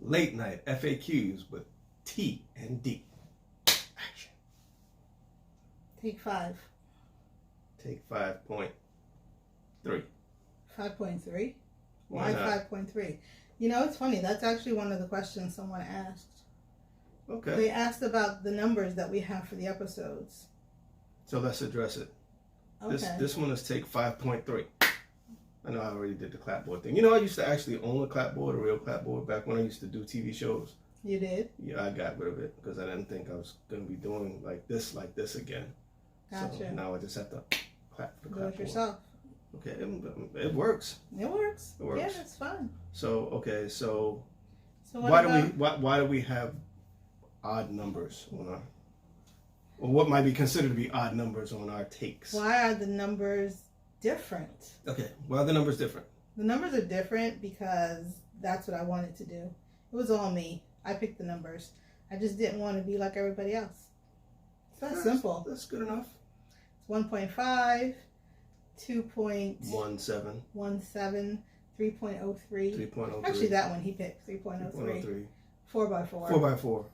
late night FAQs with T and D. Action. Take 5. Take 5.3. 5.3? Why Why not? 5.3? You know, it's funny. That's actually one of the questions someone asked. Okay. They asked about the numbers that we have for the episodes. So let's address it. Okay. This one is take 5.3. I know I already did the clapboard thing. You know, I used to actually own a clapboard, a real clapboard, back when I used to do TV shows. You did? Yeah, I got rid of it because I didn't think I was going to be doing like this again. Gotcha. So now I just have to clap for the Do clapboard. it yourself. Okay, it works. It works. It works. Yeah, it's fun. So okay, so So why do we have odd numbers on our, or what might be considered to be odd numbers on our takes? Why are the numbers different? Okay, why are the numbers different? The numbers are different because that's what I wanted to do. It was all me. I picked the numbers. I just didn't want to be like everybody else. It's that simple. That's good enough. It's 1.5, 2.17, 17, 3.03. 3.03. Actually, that one he picked, 3.03. 3.03. 4x4. 4x4.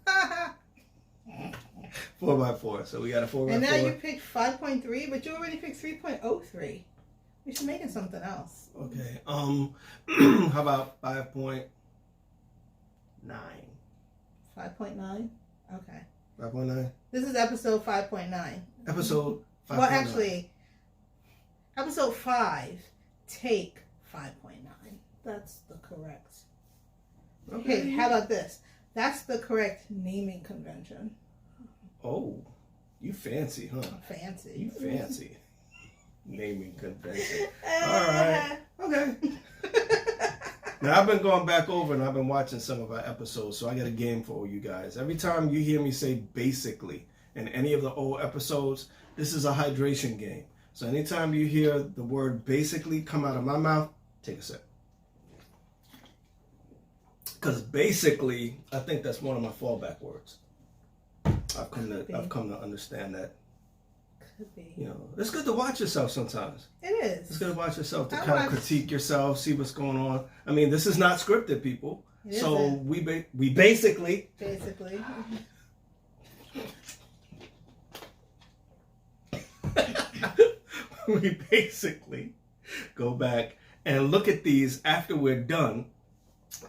4x4. So we got a 4x4. And now you picked 5.3, but you already picked 3.03. We should make it something else. Okay. How about 5.9? 5.9? Okay. 5.9? This is episode 5.9. Episode 5.9. Well, actually, episode 5, take 5.9. That's the correct. Okay, how about this? That's the correct naming convention. Oh, you fancy, huh? Fancy. You fancy. Naming convention. All right. Okay. Now, I've been going back over and I've been watching some of our episodes, so I got a game for all you guys. Every time you hear me say basically in any of the old episodes, this is a hydration game. So anytime you hear the word basically come out of my mouth, take a sip. Because basically, I think that's one of my fallback words. I've come to understand that. Could be. You know, it's good to watch yourself sometimes. It is. It's good to watch yourself, to I kind of watch- critique yourself, see what's going on. I mean, this is not scripted, people. It So isn't. we basically Basically. we basically go back and look at these after we're done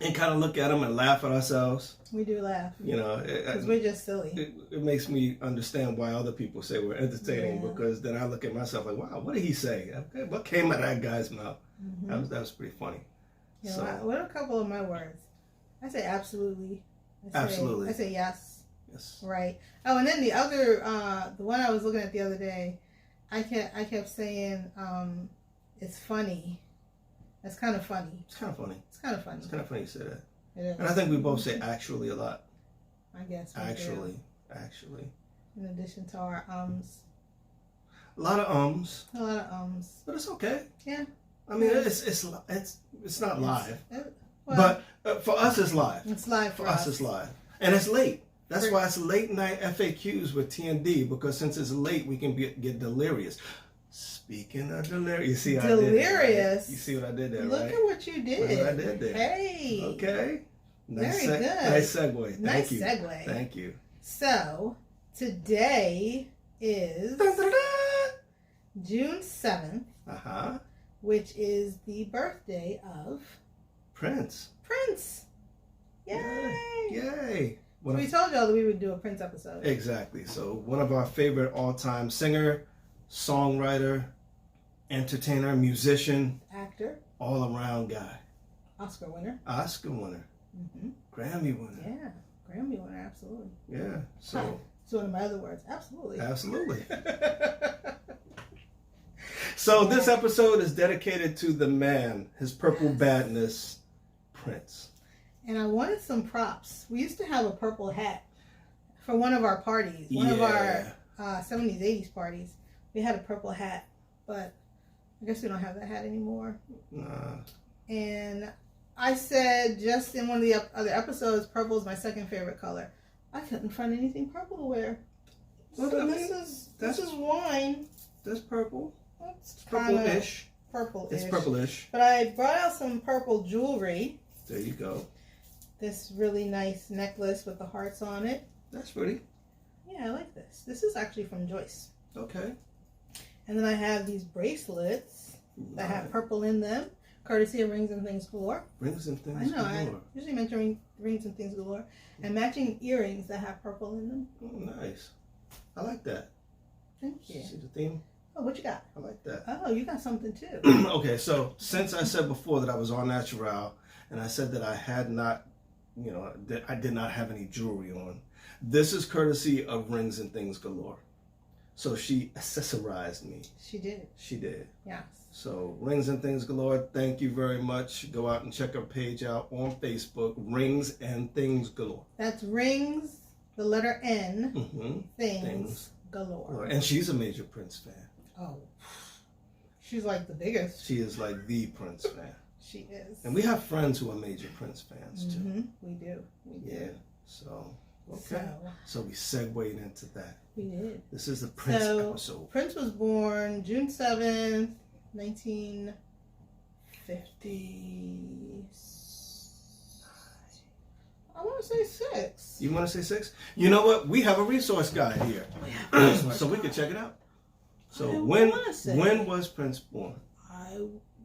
and kind of look at them and laugh at ourselves. We do laugh. You know, Because we're just silly. it makes me understand why other people say we're entertaining, Yeah. because then I look at myself like, wow, what did he say? Okay, what came out of that guy's mouth? Mm-hmm. That was pretty funny. Yeah, So, what are a couple of my words? I say absolutely. Absolutely. I say yes. yes. Right. Oh, and then the other, the one I was looking at the other day, I kept saying, it's funny. That's kind of funny. It's kind of funny. It's kind of funny. It's kind of funny you say that. It is. And I think we both say actually a lot. I guess. we do. Actually. In addition to our ums. A lot of ums, A lot of ums. but it's okay. Yeah. I mean, Yeah. it's not live, Well, but for us it's live. it's live For us it's live, and it's late. That's why it's late night FAQs with TND, because since it's late, we can get delirious. Speaking of delirious, you see how I did that, Delirious. right? You see what I did there, Look right? at what you did. Look what I did there. Hey. Okay. Nice Very good. Nice segue. Nice Thank you. segue. Thank you. So, today is June 7th, Uh-huh. which is the birthday of Prince. Prince. Yay! Yay. So we told y'all that we would do a Prince episode. Exactly. So one of our favorite all-time singer, songwriter, entertainer, musician, Actor, all-around guy. Oscar winner. Oscar winner. Mm-hmm. Grammy winner. Yeah, Grammy winner, absolutely. Yeah. So It's one of my other words. Absolutely. absolutely. So this episode is dedicated to the man, his purple badness, Prince. And I wanted some props. We used to have a purple hat for one of our parties. One of our 70s, 80s parties. We had a purple hat, but I guess we don't have that hat anymore. And I said just in one of the other episodes, purple is my second favorite color. I couldn't find anything purple to wear. Well, So I mean, this is wine. That's purple. It's Purple-ish. Purple-ish. It's purplish. But I brought out some purple jewelry. There you go. this really nice necklace with the hearts on it. That's pretty. Yeah, I like this. This is actually from Joyce. Okay. And then I have these bracelets that have purple in them, courtesy of Rings and Things Galore. Rings and Things I know, Galore. I usually mention Rings and Things Galore. And matching earrings that have purple in them. Oh, nice. I like that. Thank you. See the theme? Oh, what you got? I like that. Oh, you got something too. Okay, so since I said before that I was all natural, and I said that I had not, that I did not have any jewelry on, this is courtesy of Rings and Things Galore. So she accessorized me. She did. She did. Yes. So Rings and Things Galore, thank you very much. Go out and check her page out on Facebook, Rings and Things Galore. That's Rings, the letter N, Mm-hmm. Things Galore. And she's a major Prince fan. Oh, she's like the biggest. She is like the Prince fan. She is. And we have friends who are major Prince fans too. Mm-hmm. We do. We do. Yeah. So, okay. So we segued into that. We did. This is the Prince episode. Prince was born June 7th, 1950. I want to say 6. You want to say 6? You know what? We have a resource guide here. So we can check it out. So when was Prince born?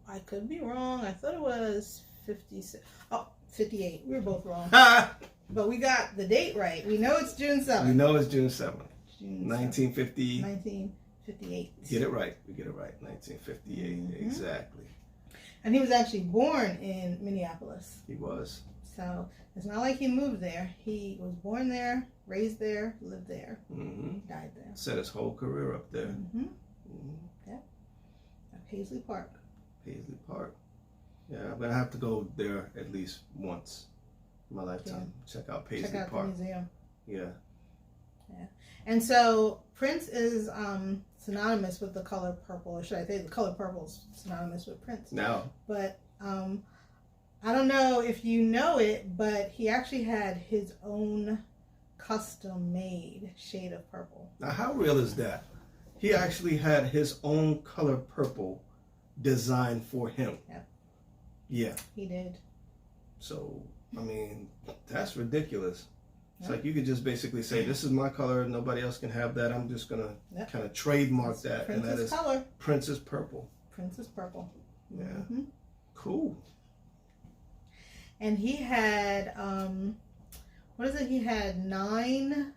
I could be wrong. I thought it was 56. Oh, 58. We were both wrong. But we got the date right. We know it's June 7th. We know it's June 7th. June 1950. 1958. Get it right. We get it right. 1958. Mm-hmm. Exactly. And he was actually born in Minneapolis. He was. So it's not like he moved there. He was born there, raised there, lived there, died there. Set his whole career up there. Yeah. At Paisley Park. Paisley Park. Yeah, I'm going to have to go there at least once in my lifetime. Yeah. Check out Paisley Park. Check out the museum. Yeah. Yeah. And so Prince is synonymous with the color purple, or should I say the color purple is synonymous with Prince. No. But I don't know if you know it, but he actually had his own custom-made shade of purple. Now, how real is that? He actually had his own color purple designed for him. Yep. Yeah. He did. So, I mean, that's ridiculous. It's like you could just basically say, this is my color, nobody else can have that. I'm just going to kind of trademark that. Prince's and that is color. Prince's purple. Prince's purple. Yeah. Cool. And he had, what is it? He had nine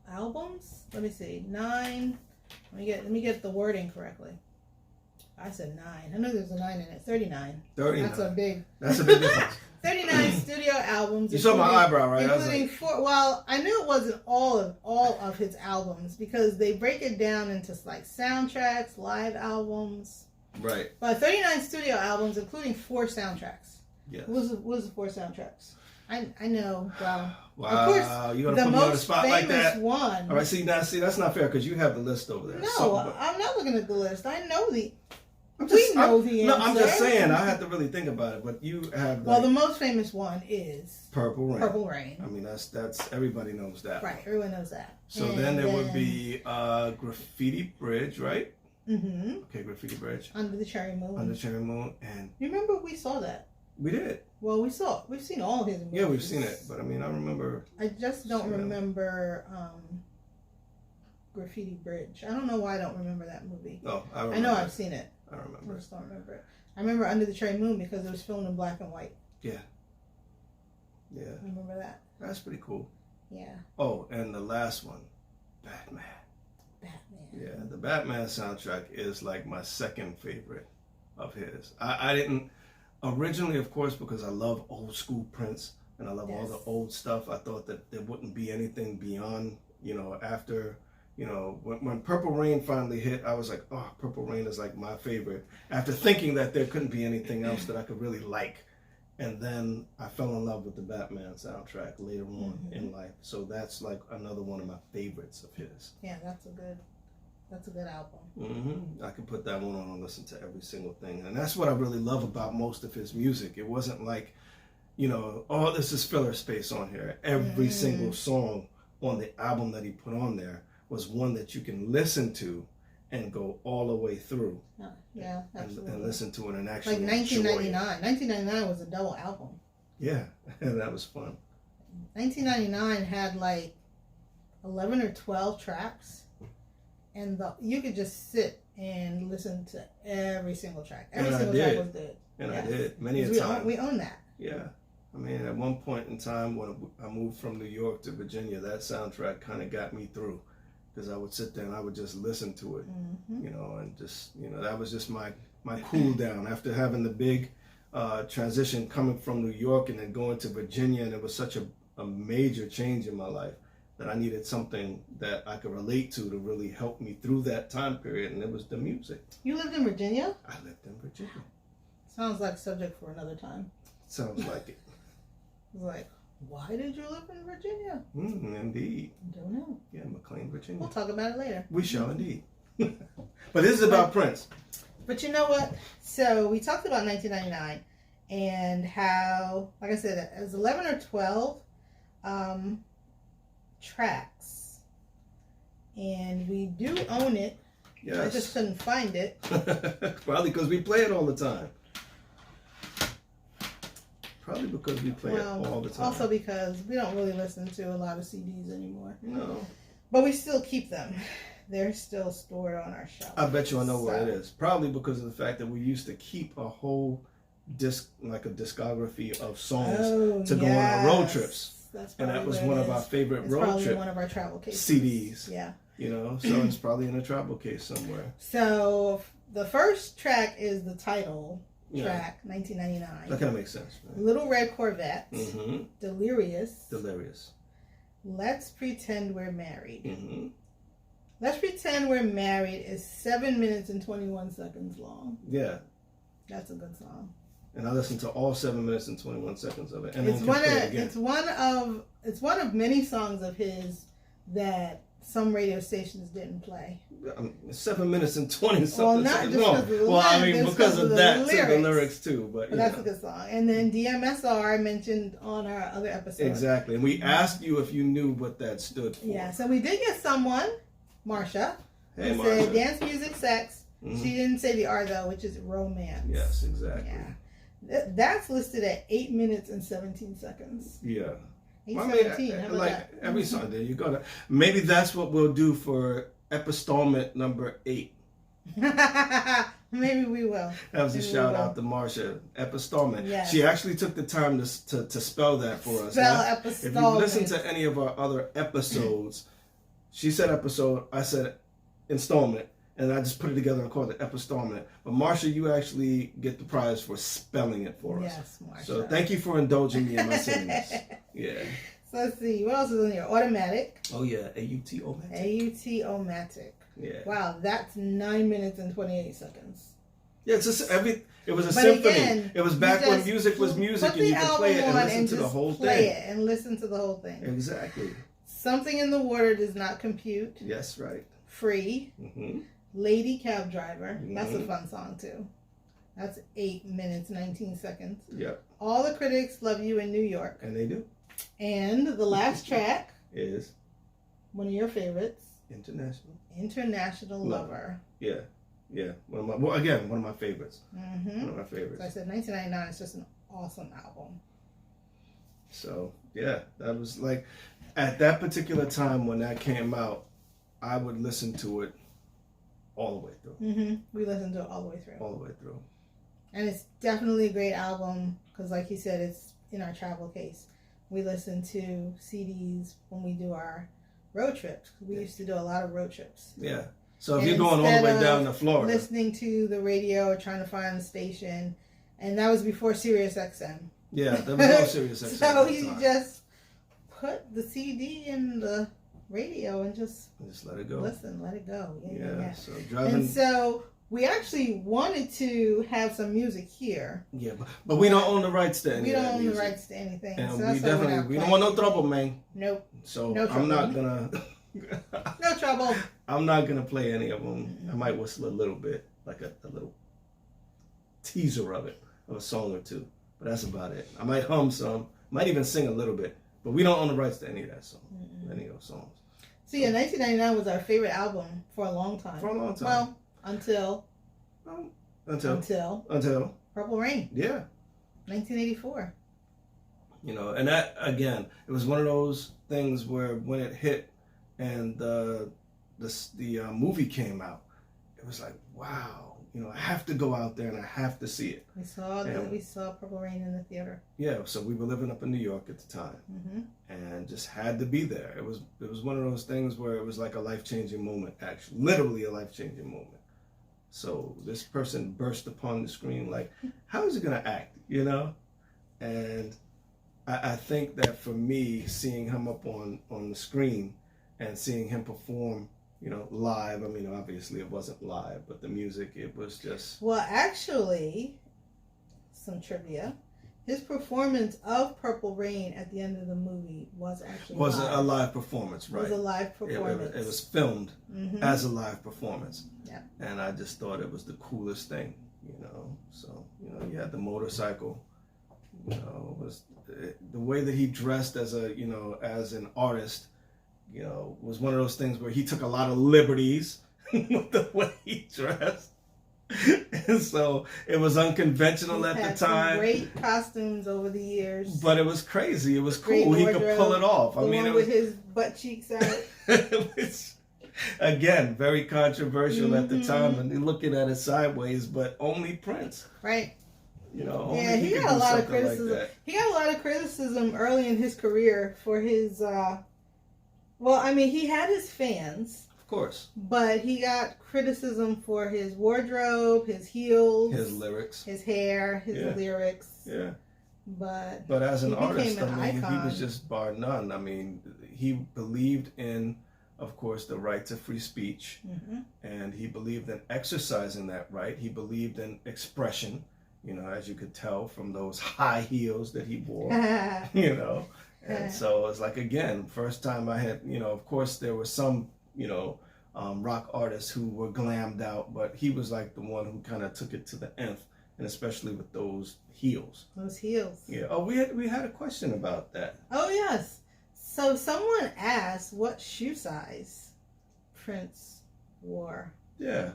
albums. Let me see. 9. Let me get the wording correctly. I said 9. I know there's a 9 in it. 39. 39. That's a big difference. 39 studio albums. You saw my eyebrow, right? Including 4. Well, I knew it wasn't all of his albums because they break it down into like soundtracks, live albums. Right. But 39 studio albums, including 4 soundtracks. Yes. What was the 4 soundtracks? I know. Wow. Wow. Of course, you're going to put me on the spot like that? One. All right, see, that's not fair because you have the list over there. No, I'm not looking at the list. I know the answer. No, I'm just saying, I have to really think about it, but you have Well, the most famous one is Purple Rain. Purple Rain. I mean, that's everybody knows that. Right, everyone knows that. So then there would be Graffiti Bridge, right? Mm-hmm. Okay, Graffiti Bridge. Under the Cherry Moon. Under the Cherry Moon, and you remember we saw that? We did. Well, we've seen all his movies. Yeah, we've seen it, but I mean, I remember. I just don't remember Graffiti Bridge. I don't know why I don't remember that movie. No, I know I've seen it. I remember. I just don't remember it. I remember Under the Cherry Moon because it was filmed in black and white. Yeah. Yeah. I remember that. That's pretty cool. Yeah. Oh, and the last one, Batman. Yeah, the Batman soundtrack is like my second favorite of his. I didn't originally, of course, because I love old school Prince and I love all the old stuff. I thought that there wouldn't be anything beyond, after, when Purple Rain finally hit, I was like, oh, Purple Rain is like my favorite. After thinking that there couldn't be anything else that I could really like. And then I fell in love with the Batman soundtrack later on in life. So that's like another one of my favorites of his. Yeah, that's a good album. I could put that one on and listen to every single thing. And that's what I really love about most of his music. It wasn't like, oh, this is filler space on here. Every single song on the album that he put on there was one that you can listen to and go all the way through. Yeah, absolutely. And listen to it and actually like 1999. 1999 was a double album. Yeah, that was fun. 1999 had like 11 or 12 tracks, and you could just sit and listen to every single track. Every single track was good. And yes. I did many a time. We own that. Yeah. I mean, at one point in time when I moved from New York to Virginia, that soundtrack kind of got me through, because I would sit there and I would just listen to it, you know, and just, you know, that was just my cool down after having the big transition coming from New York and then going to Virginia. And it was such a major change in my life that I needed something that I could relate to really help me through that time period. And it was the music. You lived in Virginia? I lived in Virginia. Sounds like a subject for another time. Sounds like it. Like, why did you live in Virginia? Indeed. Don't know. Yeah, McLean, Virginia. We'll talk about it later. We shall indeed. But this is about Prince. But you know what? So we talked about 1999 and how, like I said, it was 11 or 12 tracks. And we do own it. Yes. I just couldn't find it. Probably because we play it all the time. Probably because we play it all the time. Also because we don't really listen to a lot of CDs anymore. No. But we still keep them. They're still stored on our shelf. I bet you I know where it is. Probably because of the fact that we used to keep a whole disc, like a discography of songs to go on our road trips. And that was one of our favorite road trip one of our travel cases. CDs. Yeah. You know, so it's probably in a travel case somewhere. So the first track is the title track, 1999. That kind of makes sense. Right? Little Red Corvette. Mm-hmm. Delirious. Delirious. Let's Pretend We're Married. Mm-hmm. Let's Pretend We're Married is 7 minutes and 21 seconds long. Yeah. That's a good song. And I listened to all 7 minutes and 21 seconds of it. And it's one of many songs of his that some radio stations didn't play. 7 minutes and 20 something well, not seconds just long. Because of the well, length, I mean, because of that, lyrics. the lyrics too. But that's a good song. And then DMSR I mentioned on our other episode. Exactly. And we asked you if you knew what that stood for. Yeah, so we did get someone, Marsha, who said dance, music, sex. Mm-hmm. She didn't say the R though, which is romance. Yes, exactly. Yeah. That's listed at 8 minutes and 17 seconds. Yeah. 8:17. Like every song, there you go. Maybe that's what we'll do for epistalment number 8. Maybe we will. That was a shout out to Marsha. Epistalment. Yes. She actually took the time to spell that for us. Spell epistalment. If you listen to any of our other episodes, she said episode, I said installment, and I just put it together and called it epistalment. But Marsha, you actually get the prize for spelling it for us. Yes, Marsha. So thank you for indulging me in my silliness. Yeah. So let's see. What else is in here? Automatic. Oh yeah, AUT-O-Matic. AUT-O-Matic. Yeah. Wow, that's 9 minutes and 28 seconds. Yeah, it's just it was a symphony. Again, it was back when music was music, and you could play it and listen to the whole thing. Play it and listen to the whole thing. Exactly. Something in the Water Does Not Compute. Yes, right. Free. Mm-hmm. Lady Cab Driver. Mm-hmm. That's a fun song too. That's 8 minutes 19 seconds. Yep. All the Critics Love You in New York. And they do. And the last track is one of your favorites. International Lover. Yeah. Yeah. One of my favorites. Mm-hmm. One of my favorites. So I said 1999 is just an awesome album. So yeah, that was like at that particular time when that came out, I would listen to it all the way through. Mm-hmm. We listened to it all the way through. All the way through. And it's definitely a great album because, like you said, it's in our travel case. We listen to CDs when we do our road trips. We used to do a lot of road trips. Yeah. So if you're going all the way down to Florida, listening to the radio or trying to find the station, and that was before Sirius XM. Yeah, there was no Sirius XM. So you just put the CD in the radio and just let it go. Listen, let it go. Yeah. So driving. And so we actually wanted to have some music here. Yeah, but we don't own the rights to any. We don't of that own music. the rights to anything. And so we don't want no trouble, man. Nope. So no trouble. I'm not gonna. No trouble. I'm not gonna play any of them. Mm-hmm. I might whistle a little bit, like a little teaser of a song or two, but that's about it. I might hum some, might even sing a little bit, but we don't own the rights to any of that song, any of those songs. So yeah, 1999 was our favorite album for a long time. For a long time. Well, until Purple Rain. Yeah. Yeah. 1984. You know, and that, again, it was one of those things where when it hit and the movie came out, it was like, wow, you know, I have to go out there and I have to see it. We saw Purple Rain in the theater. Yeah, so we were living up in New York at the time, and just had to be there. It was one of those things where it was like a life-changing moment, actually, literally a life-changing moment. So this person burst upon the screen like, how is he gonna act, you know? And I think that for me, seeing him up on the screen and seeing him perform, you know, live, I mean, obviously it wasn't live, but the music, it was just... Well, actually, some trivia. His performance of Purple Rain at the end of the movie was actually live. A live performance, right? It was a live performance. It was filmed as a live performance. Yeah. And I just thought it was the coolest thing, you know? So, you know, you had the motorcycle, you know, was the way that he dressed as an artist, you know, was one of those things where he took a lot of liberties with the way he dressed. And so it was unconventional at the time. Some great costumes over the years. But it was crazy. It was cool. He could pull it off. I mean, it was with his butt cheeks out. It was, again, very controversial at the time, and looking at it sideways, but only Prince. Right. You know, yeah, he got a lot of criticism. Like he got a lot of criticism early in his career for his. Well, I mean, he had his fans. Of course. But he got criticism for his wardrobe, his heels, his lyrics, his hair, his lyrics. Yeah. But as an artist, I mean, he was just bar none. I mean, he believed in, of course, the right to free speech, and he believed in exercising that right. He believed in expression. You know, as you could tell from those high heels that he wore, you know. And so it's like, again, first time I had, you know, of course there were some, you know, rock artists who were glammed out, but he was like the one who kind of took it to the nth, and especially with those heels. Those heels. Yeah. Oh, we had a question about that. Oh, yes. So someone asked what shoe size Prince wore. Yeah.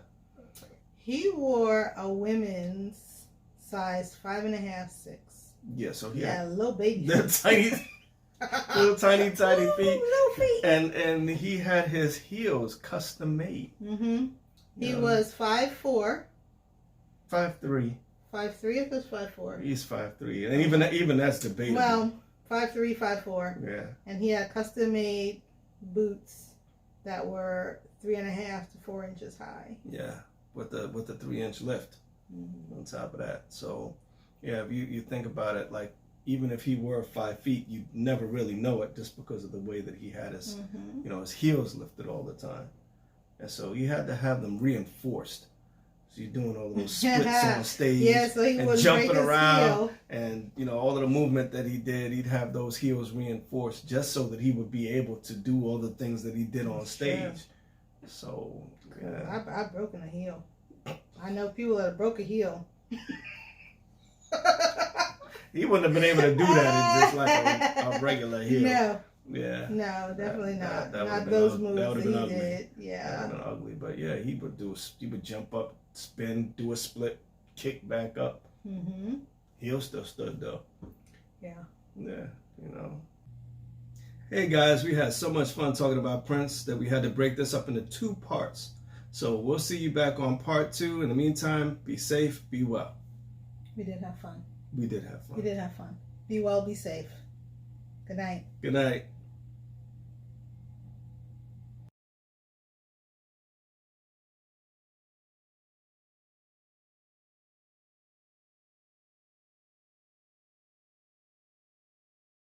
He wore a women's size 5.5, 6. Yeah, so he had little baby. Little tiny feet. Little feet. And he had his heels custom made. He was 5'4". 5'3". 5'3" if it's 5'4". He's 5'3", and even that's debatable. Well, 5'3", 5'4". Yeah. And he had custom made boots that were 3.5 to 4 inches high. Yeah, with the 3-inch lift on top of that. So, yeah, if you think about it, like, even if he were 5 feet, you'd never really know it just because of the way that he had his, you know, his heels lifted all the time. And so you had to have them reinforced. So you're doing all those splits on stage so he and jumping around and, you know, all of the movement that he did, he'd have those heels reinforced just so that he would be able to do all the things that he did on stage. So, yeah. I've broken a heel. I know people that have broke a heel. He wouldn't have been able to do that in just like a regular heel. No. Yeah. No, definitely not. That not those moves that he ugly. did. Yeah. That would have been ugly. But yeah, he would jump up, spin, do a split, kick back up. Heel still stood though. Yeah. Yeah, you know. Hey guys, we had so much fun talking about Prince that we had to break this up into 2 parts. So we'll see you back on part 2. In the meantime, be safe, be well. We did have fun. We did have fun. We did have fun. Be well, be safe. Good night. Good night.